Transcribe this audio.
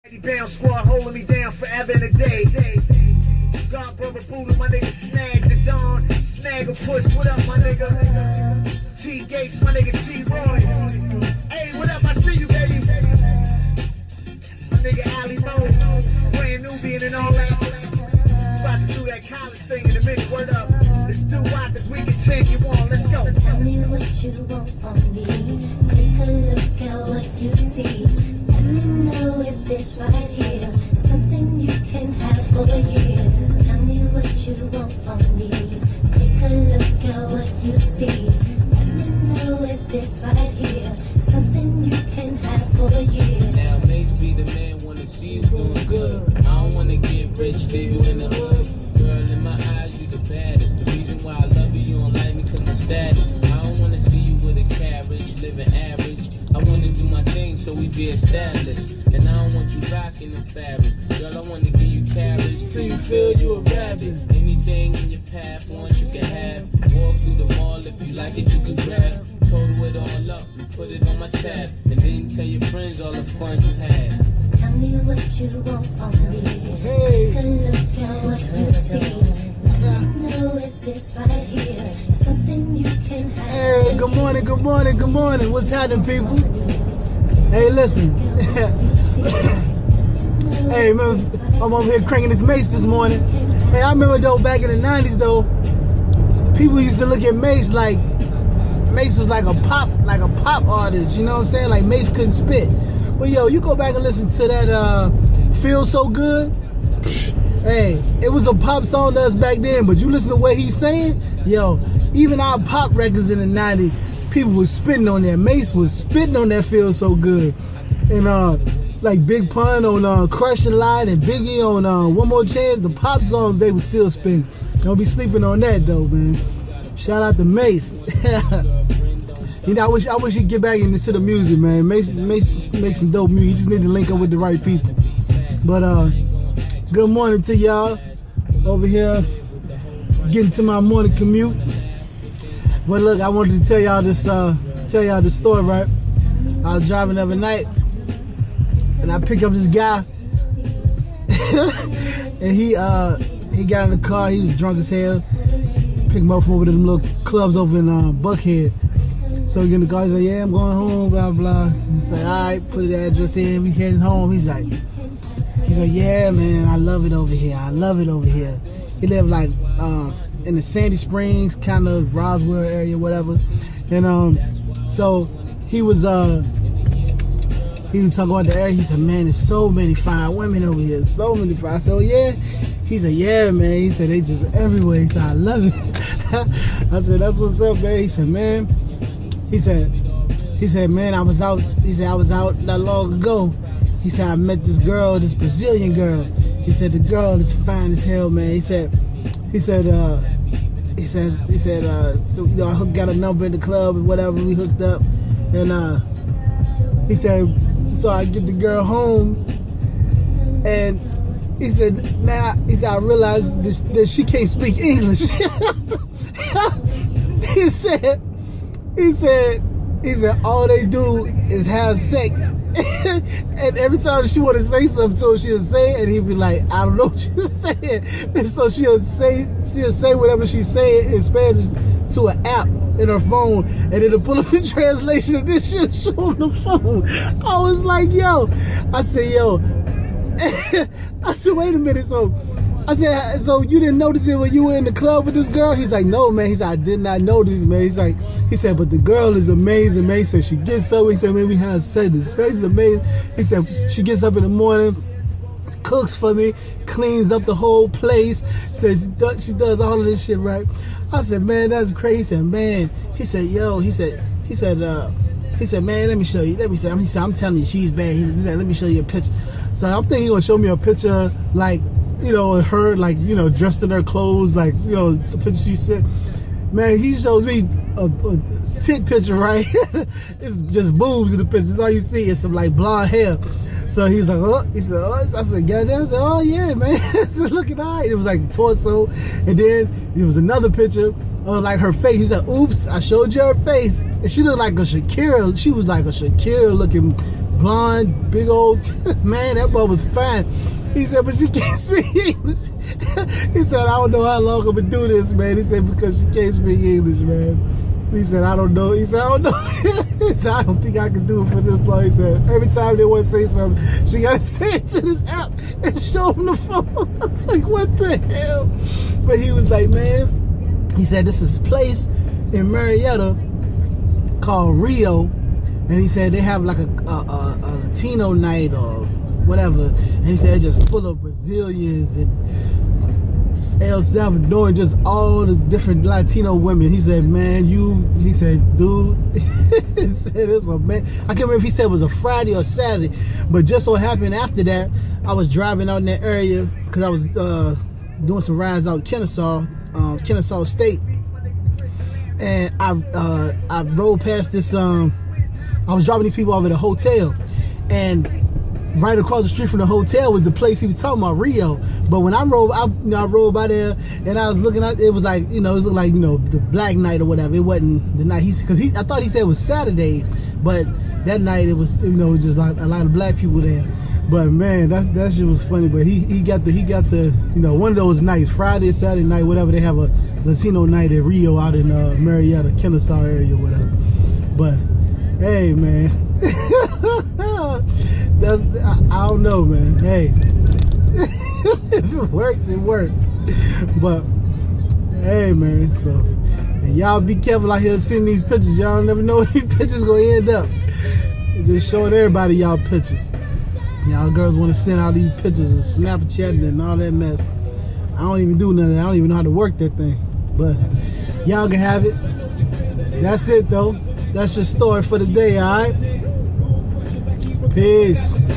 Bound squad holding me down forever and a day. God brother Buddha, my nigga snag the dawn, snag a push. What up, my nigga? T Gates, my nigga T Roy. Hey, what up? I see you, baby. My nigga Ali Mo, brand Nubian and all that. About to do that college thing in a minute. Word up. Let's do what as we continue on. Let's go. Tell me what you want from me. Take a look at what you see. Let me know if this right here something you can have for a year. Tell me what you want from me. Take a look at what you see. Let me know if this right here something you can have for a year. Now Mace be the man, wanna see you doing good. I don't wanna get rich, stay you in the hood. Girl, in my eyes, you the baddest. The reason why I love you, you don't like me cause my status. I don't wanna see you with a carriage, living average. I wanna do my thing so we be established. And I don't want you rocking the fabric. Girl, I wanna give you carriage till you feel you a rabbit. Anything in your path, once you can have. Walk through the mall, if you like it, you can grab. Total it all up, put it on my tab. And then tell your friends all the fun you had. Tell me what you want from me. Take a look at what you see. Let me know if this right here something you can have. Hey, good morning, good morning, good morning. What's happening, people? Hey, listen. Hey, man, I'm over here cranking this Mace this morning. Hey, I remember though, back in the 90s though, people used to look at Mace like Mace was like a pop artist, you know what I'm saying? Like Mace couldn't spit. But yo, you go back and listen to that Feel So Good. Hey, it was a pop song to us back then, but you listen to what he's saying, yo, even our pop records in the 90s, people was spitting on that. Mace was spitting on that Feel So Good. And like Big Pun on Crush a Lot and Biggie on One More Chance, the pop songs they was still spitting. Don't be sleeping on that though, man. Shout out to Mace. You know, I wish he'd get back into the music, man. Mace makes some dope music. He just need to link up with the right people. But good morning to y'all over here, getting to my morning commute. But look, I wanted to tell y'all this story, right? I was driving the other night, and I picked up this guy, and he got in the car. He was drunk as hell. Picked him up from over to them little clubs over in Buckhead. So he get in the car. He's like, "Yeah, I'm going home." Blah blah. He's like, "All right, put the address in. We heading home." He's like, "Yeah, man, I love it over here. I love it over here." He lived like in the Sandy Springs, kind of Roswell area, whatever. And so he was talking about the area. He said, "Man, there's so many fine women over here. So many fine." I said, "Oh yeah." He said, "Yeah, man." He said, "They just everywhere." He said, "I love it." I said, "That's what's up, man." He said, "Man," he said, "Man, I was out." He said, "I was out not long ago." He said, "I met this girl, this Brazilian girl." He said, "The girl is fine as hell, man." He said, so you know, I got a number in the club and whatever. We hooked up, and he said, so I get the girl home, and he said, "Man," he said, "I realized that she can't speak English." He said, "All they do is have sex." And every time she want to say something to him, she'll say it, and he'd be like, "I don't know what you're saying." And so she'll say whatever she's saying in Spanish to an app in her phone, and it'll pull up a translation of this shit, show on the phone. I was like, "Yo," I said, "Wait a minute." So you didn't notice it when you were in the club with this girl? He's like, "No, man." He said, "I did not notice, man." He said, "But the girl is amazing, man." He said, "She gets up." He said, "Man, we have sex. The sex is amazing." He said, "She gets up in the morning, cooks for me, cleans up the whole place." Says she does all of this shit, right? I said, "Man, that's crazy." He said, "Man," he said, "Yo," he said, "Man, let me show you." He said, "I'm telling you, she's bad." He said, "Let me show you a picture." So I'm thinking he's gonna show me a picture, like, you know, her, like, you know, dressed in her clothes, like, you know, it's a picture she said. Man, he shows me a tit picture, right? It's just boobs in the picture. That's all you see. It's some like blonde hair. So he's like, "Oh," he said, "Oh," I said, "Goddamn." I said, "Oh yeah, man." I said, "Looking all right." It was like torso, and then there was another picture of like her face. He said, "Oops, I showed you her face," and she looked like a Shakira. She was like a Shakira looking blonde, big old, man, that boy was fine. He said, but she can't speak English. He said, I don't know how long I'm gonna do this, man. He said, because she can't speak English, man. He said, I don't know. He said, I don't know. He said, I don't think I can do it for this long. He said, every time they want to say something, she gotta say it to this app and show him the phone. I was like, what the hell? But he was like, man, he said, this is a place in Marietta called Rio, and he said they have like a Latino night or whatever, and he said it's just full of Brazilians and El Salvador, just all the different Latino women. He said, man, he said, dude, he said it's a man. I can't remember if he said it was a Friday or Saturday, but just so happened after that, I was driving out in that area because I was doing some rides out in Kennesaw State, and I rode past this. I was dropping these people off at a hotel, and right across the street from the hotel was the place he was talking about, Rio. But when I rode by there, and I was looking at it, was like, it was like, the black night or whatever. It wasn't the night I thought he said it was Saturdays, but that night it was, just like a lot of black people there. But man, that shit was funny. But he got the one of those nights, Friday or Saturday night, whatever. They have a Latino night at Rio out in Marietta, Kennesaw area, whatever. But hey, man. I don't know, man. Hey, if it works, it works. But hey, man. So y'all be careful out here seeing these pictures. Y'all never know where these pictures gonna end up. Just showing everybody y'all pictures. Y'all girls want to send out these pictures and Snapchat and all that mess. I don't even do none of that. I don't even know how to work that thing. But y'all can have it. That's it, though. That's your story for the day, all right? Peace.